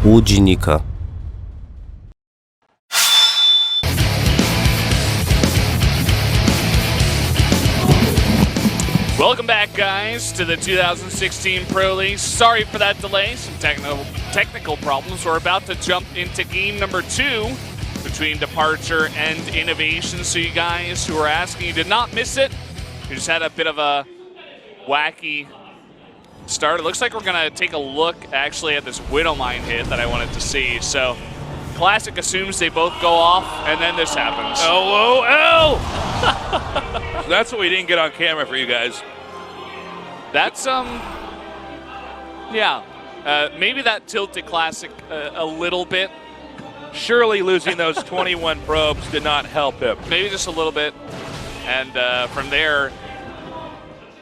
Łudzinika. Welcome back, guys, to the 2016 Pro League. Sorry for that delay, some technical problems. We're about to jump into game number 2 between DeParture and INnoVation. So you guys who are asking, you did not miss it. You just had a bit of a wacky start. It looks like we're going to take a look, actually, at this Widowmine hit that I wanted to see. So Classic assumes they both go off, and then this happens. LOL! That's what we didn't get on camera for you guys. That's, yeah. Maybe that tilted Classic a little bit. Surely losing those 21 probes did not help him. Maybe just a little bit. And from there,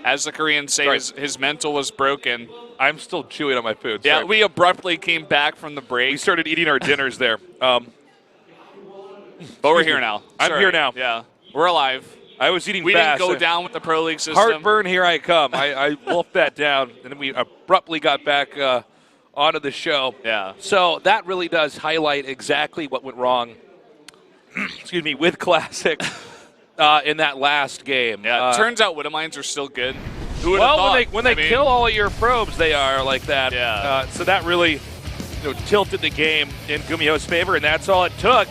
as the Koreans say, his mental was broken. I'm still chewing on my food. Yeah, Sorry. we abruptly came back from the break. We started eating our dinners there. But we're here now. I'm here now. Yeah, we're alive. I was eating we fast. We didn't go down with the Pro League system. Heartburn, here I come. I wolfed that down, and then we abruptly got back onto the show. Yeah. So that really does highlight exactly what went wrong, excuse me, with Classic in that last game. Yeah, it turns out Widowmines are still good. Who would have well, thought? when they kill all of your probes, they are like that. Yeah. So that really tilted the game in Gumiho's favor, and that's all it took.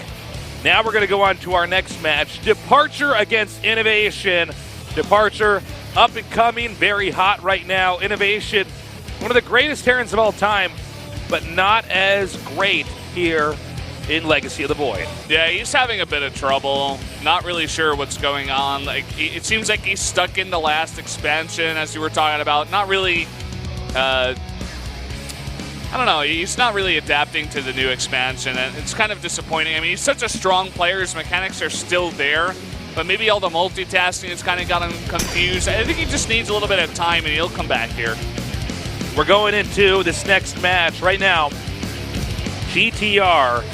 Now we're going to go on to our next match. DeParture against INnoVation. DeParture, up and coming, very hot right now. INnoVation, one of the greatest Terrans of all time, but not as great here in Legacy of the Void. Yeah, he's having a bit of trouble. Not really sure what's going on. Like, it seems like he's stuck in the last expansion, as you were talking about. Not really, I don't know, he's not really adapting to the new expansion, and it's kind of disappointing. I mean, he's such a strong player. His mechanics are still there, but maybe all the multitasking has kind of got him confused. I think he just needs a little bit of time, and he'll come back here. We're going into this next match right now. GTR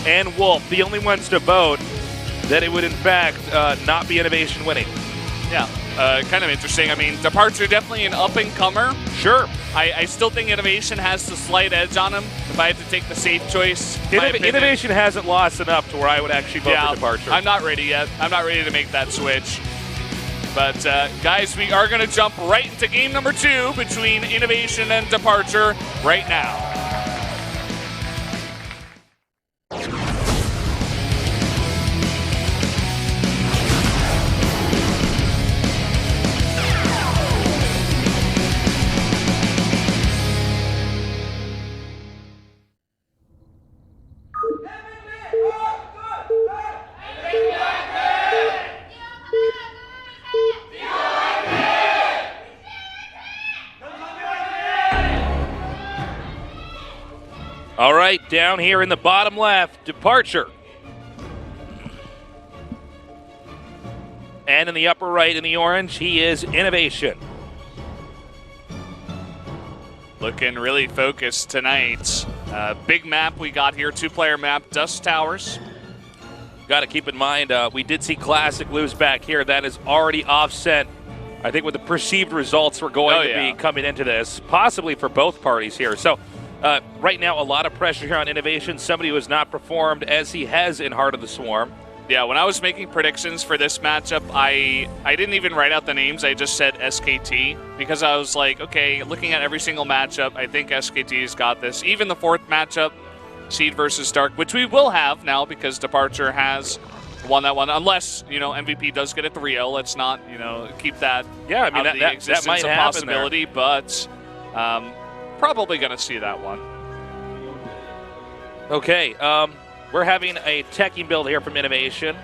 and Wolf, the only ones to vote that it would, in fact, not be INnoVation winning. Yeah, kind of interesting. I mean, DeParture definitely an up-and-comer. Sure. I still think INnoVation has the slight edge on him, if I had to take the safe choice. INnoVation hasn't lost enough to where I would actually vote for DeParture. I'm not ready yet. I'm not ready to make that switch. But, guys, we are going to jump right into game number 2 between INnoVation and DeParture right now. All right, down here in the bottom left, DeParture. And in the upper right in the orange, he is INnoVation. Looking really focused tonight. Big map we got here, 2-player map, Dusk Towers. Got to keep in mind, we did see Classic lose back here. That is already offset, I think, with the perceived results we're going to be coming into this, possibly for both parties here. So right now, a lot of pressure here on INnoVation, somebody who has not performed as he has in Heart of the Swarm. Yeah, when I was making predictions for this matchup, I didn't even write out the names. I just said SKT because I was like, okay, looking at every single matchup, I think SKT's got this. Even the 4th matchup, Seed versus Dark, which we will have now because DeParture has won that one. Unless, MVP does get a 3-0. Let's not, keep that out of the existence might of happen possibility. there. But probably going to see that one. Okay, we're having a teching build here from INnoVation.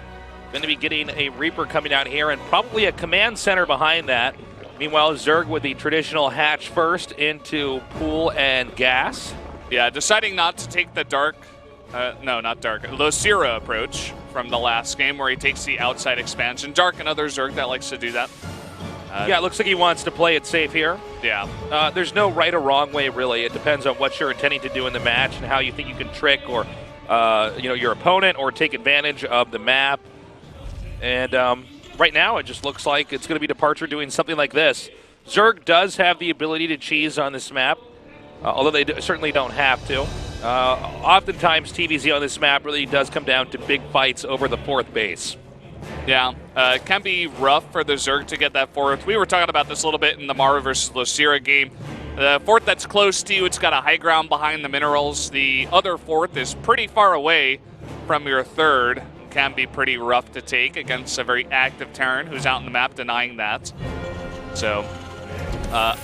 Going to be getting a Reaper coming out here and probably a command center behind that. Meanwhile, Zerg with the traditional hatch first into pool and gas. Yeah, deciding not to take the Dark, no, not Dark, Losira approach from the last game where he takes the outside expansion. Dark, another Zerg that likes to do that. Yeah, it looks like he wants to play it safe here. Yeah. There's no right or wrong way, really. It depends on what you're intending to do in the match and how you think you can trick or, your opponent or take advantage of the map. And right now, it just looks like it's going to be DeParture doing something like this. Zerg does have the ability to cheese on this map, although they certainly don't have to. Oftentimes, TVZ on this map really does come down to big fights over the fourth base. Yeah, it can be rough for the Zerg to get that fourth. We were talking about this a little bit in the Mara versus Losira game. The fourth that's close to you, it's got a high ground behind the minerals. The other fourth is pretty far away from your third. Can be pretty rough to take against a very active Terran who's out in the map denying that. So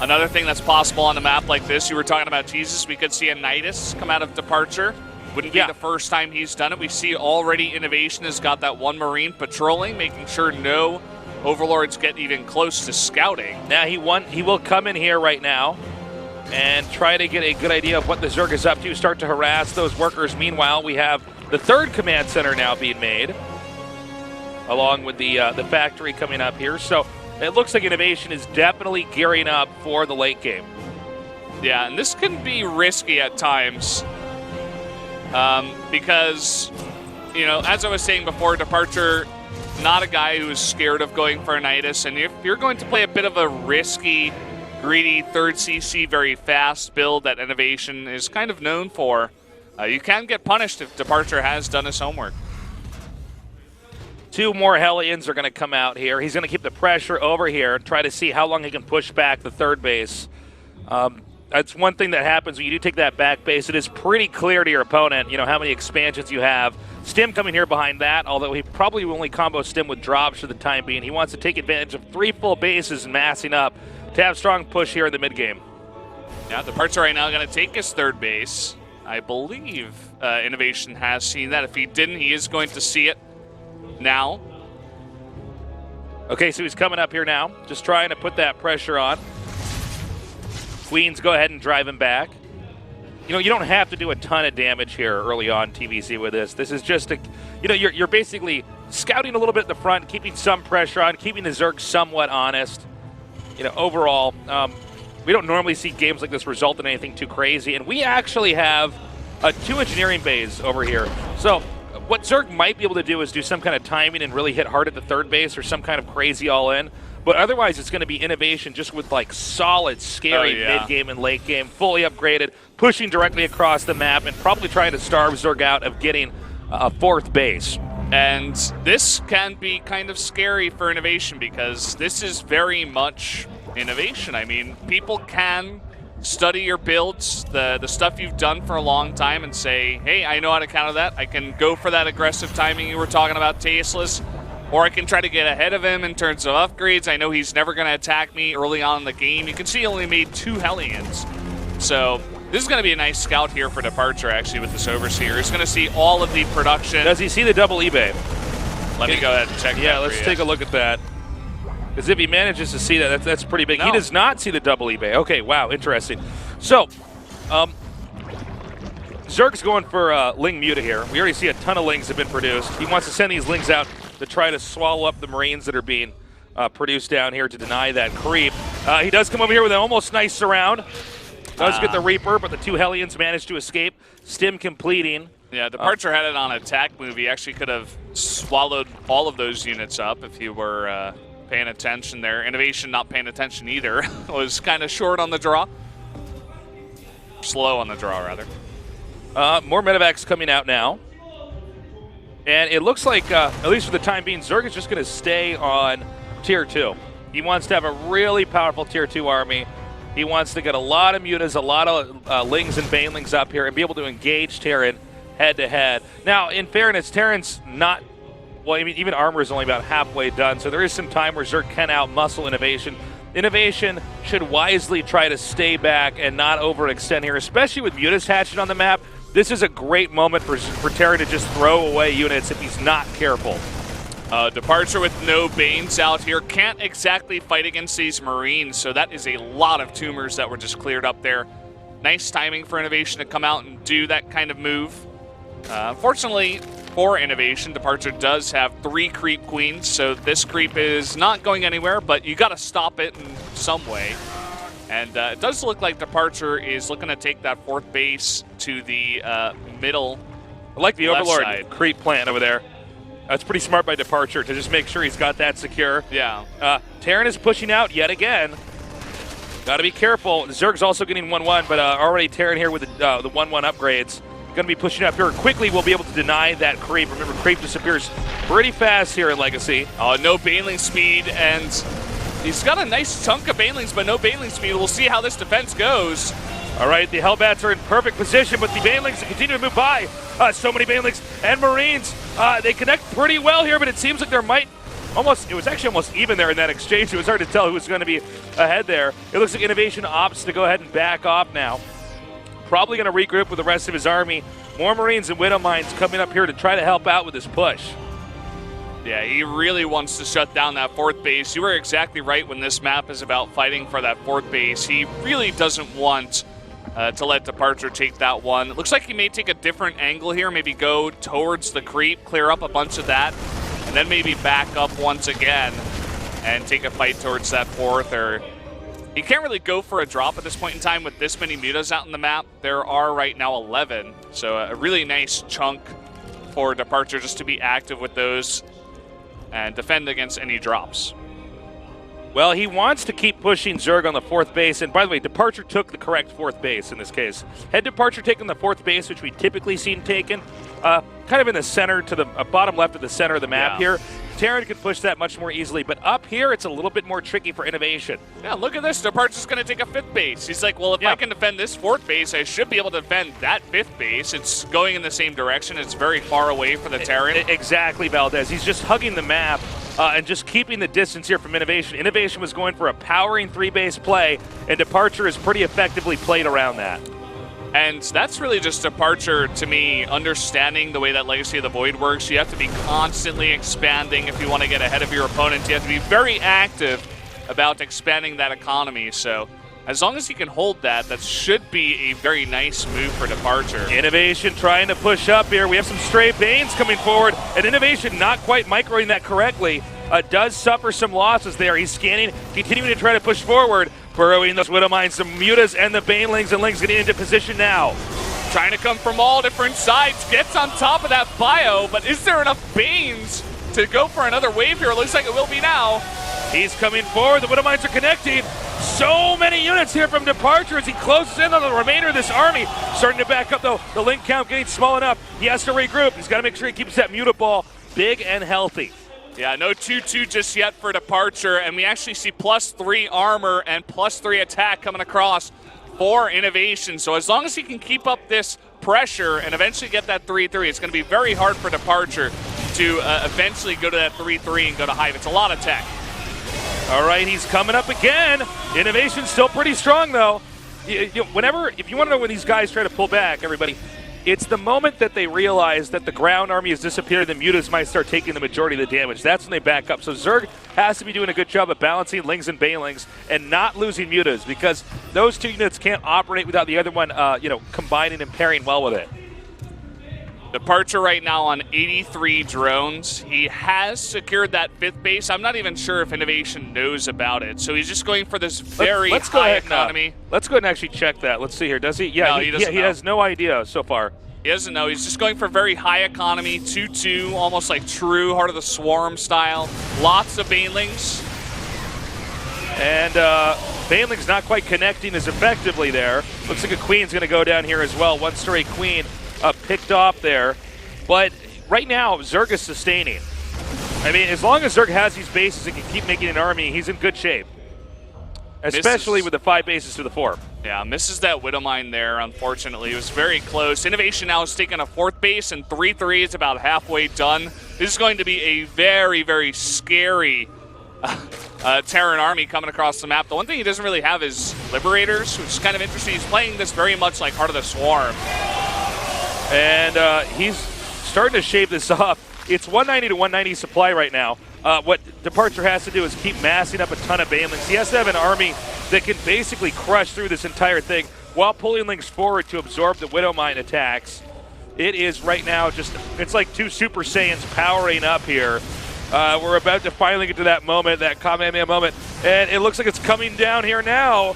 another thing that's possible on a map like this, you were talking about Jesus, we could see a Nidus come out of DeParture. Wouldn't be the first time he's done it. We see already INnoVation has got that one Marine patrolling, making sure no Overlords get even close to scouting. Now he will come in here right now and try to get a good idea of what the Zerg is up to, start to harass those workers. Meanwhile, we have the third command center now being made, along with the factory coming up here. So it looks like INnoVation is definitely gearing up for the late game. Yeah, and this can be risky at times because, you know, as I was saying before, DeParture, not a guy who is scared of going for a Nidus, and if you're going to play a bit of a risky, greedy third CC, very fast build that INnoVation is kind of known for, you can get punished if DeParture has done his homework. Two more Hellions are going to come out here. He's going to keep the pressure over here, try to see how long he can push back the third base. That's one thing that happens when you do take that back base. It is pretty clear to your opponent, you know, how many expansions you have. Stim coming here behind that, although he probably will only combo Stim with drops for the time being. He wants to take advantage of 3 full bases and massing up to have strong push here in the mid-game. Yeah, DeParture right now going to take his third base. I believe INnoVation has seen that. If he didn't, he is going to see it now. Okay, so he's coming up here now, just trying to put that pressure on. Queens go ahead and drive him back. You know, you don't have to do a ton of damage here early on, TVC, with this. This is just a, you know, you're basically scouting a little bit at the front, keeping some pressure on, keeping the Zerg somewhat honest. You know, overall, we don't normally see games like this result in anything too crazy, and we actually have 2 engineering bays over here. So what Zerg might be able to do is do some kind of timing and really hit hard at the third base or some kind of crazy all-in. But otherwise, it's going to be INnoVation just with, like, solid, scary mid-game and late game, fully upgraded, pushing directly across the map, and probably trying to starve Zerg out of getting a fourth base. And this can be kind of scary for INnoVation because this is very much INnoVation. I mean, people can study your builds, the stuff you've done for a long time, and say, hey, I know how to counter that. I can go for that aggressive timing you were talking about, Tasteless. Or I can try to get ahead of him in terms of upgrades. I know he's never going to attack me early on in the game. You can see he only made 2 Hellions. So this is going to be a nice scout here for DeParture, actually, with this Overseer. He's going to see all of the production. Does he see the double eBay? Let me go ahead and check that. Yeah, let's take a look at that. Because if he manages to see that, that's pretty big. No. He does not see the double eBay. Okay, wow, interesting. So, Zerg's going for Ling Muta here. We already see a ton of Lings have been produced. He wants to send these Lings out to try to swallow up the Marines that are being produced down here to deny that creep. He does come over here with an almost nice surround. Does get the Reaper, but the 2 Hellions manage to escape. Stim completing. Yeah, DeParture had it on attack move. He actually could have swallowed all of those units up if you were paying attention there. INnoVation not paying attention either. Was kind of short on the draw. Slow on the draw, rather. More medevacs coming out now. And it looks like, at least for the time being, Zerg is just going to stay on Tier 2. He wants to have a really powerful Tier 2 army. He wants to get a lot of mutas, a lot of Lings and Banelings up here and be able to engage Terran head-to-head. Now, in fairness, Terran's not, well, I mean, even armor is only about halfway done, so there is some time where Zerg can out-muscle INnoVation. INnoVation should wisely try to stay back and not overextend here, especially with mutas hatching on the map. This is a great moment for Terran to just throw away units if he's not careful. DeParture with no Banes out here. Can't exactly fight against these Marines, so that is a lot of tumors that were just cleared up there. Nice timing for INnoVation to come out and do that kind of move. Unfortunately for INnoVation, DeParture does have 3 creep queens, so this creep is not going anywhere, but you got to stop it in some way. And it does look like DeParture is looking to take that 4th base to the middle. I like the Overlord side. Creep plan over there. That's pretty smart by DeParture to just make sure he's got that secure. Yeah. Terran is pushing out yet again. Got to be careful. Zerg's also getting 1-1, but already tearing here with the 1-1 upgrades. Going to be pushing up here. Quickly, we'll be able to deny that creep. Remember, creep disappears pretty fast here in Legacy. Oh, no Baneling speed, and he's got a nice chunk of Banelings, but no Baneling speed. We'll see how this defense goes. All right, the Hellbats are in perfect position, but the Banelings continue to move by. So many Banelings and Marines. They connect pretty well here, but it seems like there might it was actually almost even there in that exchange. It was hard to tell who was going to be ahead there. It looks like INnoVation opts to go ahead and back off now. Probably going to regroup with the rest of his army. More Marines and Widow Mines coming up here to try to help out with this push. Yeah, he really wants to shut down that 4th base. You were exactly right when this map is about fighting for that 4th base. He really doesn't want to let DeParture take that one. It looks like he may take a different angle here, maybe go towards the creep, clear up a bunch of that, and then maybe back up once again and take a fight towards that 4th. Or he can't really go for a drop at this point in time with this many mutas out in the map. There are right now 11, so a really nice chunk for DeParture just to be active with those and defend against any drops. Well, he wants to keep pushing Zerg on the 4th base, and by the way, DeParture took the correct 4th base in this case. Had DeParture taken the 4th base, which we typically seen taken, kind of in the center to the bottom left of the center of the map here, Terran could push that much more easily, but up here, it's a little bit more tricky for INnoVation. Yeah, look at this. DeParture's going to take a 5th base. He's like, well, if I can defend this 4th base, I should be able to defend that 5th base. It's going in the same direction. It's very far away for the Terran. Exactly, Valdez. He's just hugging the map and just keeping the distance here from INnoVation. INnoVation was going for a powering 3-base play, and DeParture has pretty effectively played around that. And that's really just DeParture, to me, understanding the way that Legacy of the Void works. You have to be constantly expanding if you want to get ahead of your opponents. You have to be very active about expanding that economy. So as long as he can hold that, that should be a very nice move for DeParture. INnoVation trying to push up here. We have some stray Banes coming forward, and INnoVation not quite microing that correctly. Does suffer some losses there. He's scanning, continuing to try to push forward. Burrowing those Widow Mines, some Mutas and the Banelings, and Ling's getting into position now. Trying to come from all different sides, gets on top of that bio, but is there enough Banes to go for another wave here? It looks like it will be now. He's coming forward, the Widow Mines are connecting. So many units here from DeParture as he closes in on the remainder of this army. Starting to back up though, the link count getting small enough. He has to regroup, he's got to make sure he keeps that Muta ball big and healthy. Yeah, no 2-2 just yet for DeParture, and we actually see +3 armor and +3 attack coming across for INnoVation. So as long as he can keep up this pressure and eventually get that 3-3, it's going to be very hard for DeParture to eventually go to that 3-3 and go to Hive. It's a lot of tech. All right, he's coming up again. INnoVation's still pretty strong, though. If you want to know when these guys try to pull back, everybody, it's the moment that they realize that the ground army has disappeared, the Mutas might start taking the majority of the damage. That's when they back up. So Zerg has to be doing a good job of balancing Lings and Banelings and not losing Mutas, because those two units can't operate without the other one, combining and pairing well with it. DeParture right now on 83 drones. He has secured that 5th base. I'm not even sure if INnoVation knows about it. So he's just going for this very high economy. Let's go ahead and actually check that. Let's see here. Does he? Yeah, no, he has no idea so far. He doesn't know. He's just going for very high economy, 2-2, almost like true Heart of the Swarm style. Lots of Banelings. And Baneling's not quite connecting as effectively there. Looks like a Queen's going to go down here as well. One-story Queen picked off there. But right now, Zerg is sustaining. I mean, as long as Zerg has these bases and can keep making an army, he's in good shape. Especially with the 5 bases to the 4. Yeah, misses that Widow Mine there, unfortunately. It was very close. INnoVation now has taken a 4th base, and 3-3 is about halfway done. This is going to be a very, very scary Terran army coming across the map. The one thing he doesn't really have is Liberators, which is kind of interesting. He's playing this very much like Heart of the Swarm. And he's starting to shave this off. It's 190 to 190 supply right now. What DeParture has to do is keep massing up a ton of Banelings. He has to have an army that can basically crush through this entire thing while pulling Lings forward to absorb the Widow Mine attacks. It is right now it's like 2 Super Saiyans powering up here. We're about to finally get to that moment, that Kamehameha moment, and it looks like it's coming down here now.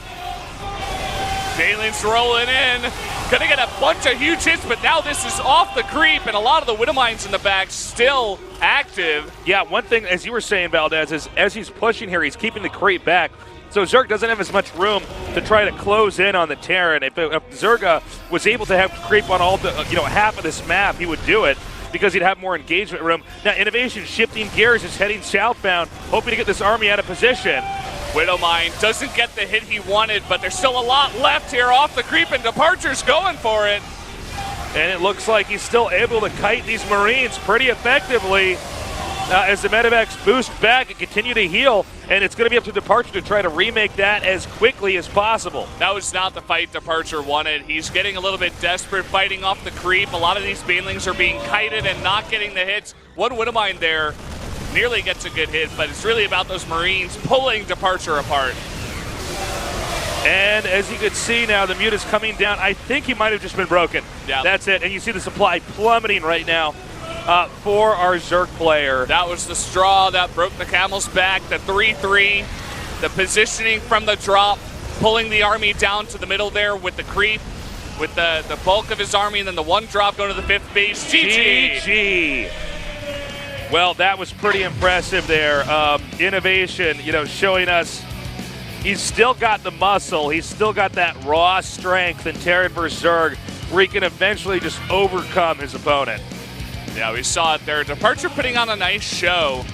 Banelings rolling in. Gonna get a bunch of huge hits, but now this is off the creep, and a lot of the Widow Mines in the back still active. Yeah, one thing, as you were saying, Valdez, is as he's pushing here, he's keeping the creep back. So Zerg doesn't have as much room to try to close in on the Terran. If Zerga was able to have creep on all the, half of this map, he would do it because he'd have more engagement room. Now, INnoVation shifting gears is heading southbound, hoping to get this army out of position. Widowmine doesn't get the hit he wanted, but there's still a lot left here off the creep, and DeParture's going for it. And it looks like he's still able to kite these Marines pretty effectively as the medevacs boost back and continue to heal. And it's going to be up to DeParture to try to remake that as quickly as possible. That was not the fight DeParture wanted. He's getting a little bit desperate, fighting off the creep. A lot of these banelings are being kited and not getting the hits. One Widowmine there nearly gets a good hit, but it's really about those Marines pulling DeParture apart. And as you can see now, the mute is coming down. I think he might have just been broken. Yeah. That's it. And you see the supply plummeting right now for our Zerg player. That was the straw that broke the camel's back. The 3-3, the positioning from the drop, pulling the army down to the middle there with the creep, with the bulk of his army, and then the one drop going to the 5th base. GG! Well, that was pretty impressive there. INnoVation, showing us he's still got the muscle. He's still got that raw strength in Terran vs. Zerg where he can eventually just overcome his opponent. Yeah, we saw it there. DeParture putting on a nice show.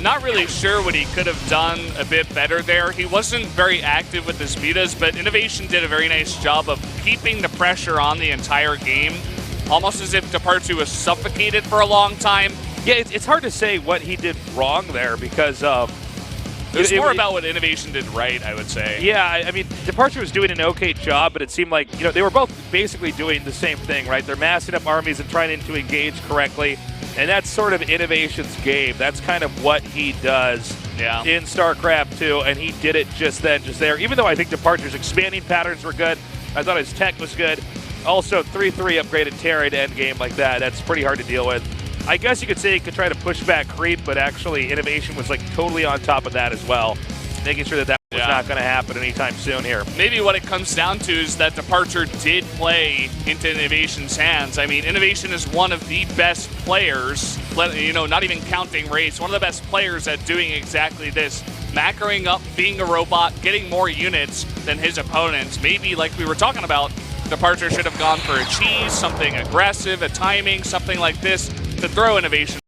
Not really sure what he could have done a bit better there. He wasn't very active with his mutas, but INnoVation did a very nice job of keeping the pressure on the entire game, almost as if DeParture was suffocated for a long time. Yeah, it's hard to say what he did wrong there because it was more about what INnoVation did right, I would say. Yeah, I mean, DeParture was doing an okay job, but it seemed like, they were both basically doing the same thing, right? They're massing up armies and trying to engage correctly, and that's sort of INnoVation's game. That's kind of what he does in Starcraft 2, and he did it just then, just there. Even though I think DeParture's expanding patterns were good, I thought his tech was good. Also, 3-3 upgraded Terra to endgame like that. That's pretty hard to deal with. I guess you could say he could try to push back creep, but actually INnoVation was totally on top of that as well, making sure that was not going to happen anytime soon here. Maybe what it comes down to is that DeParture did play into INnoVation's hands. I mean, INnoVation is one of the best players, not even counting race, one of the best players at doing exactly this, macroing up, being a robot, getting more units than his opponents. Maybe, like we were talking about, DeParture should have gone for a cheese, something aggressive, a timing, something like this, to throw INnoVation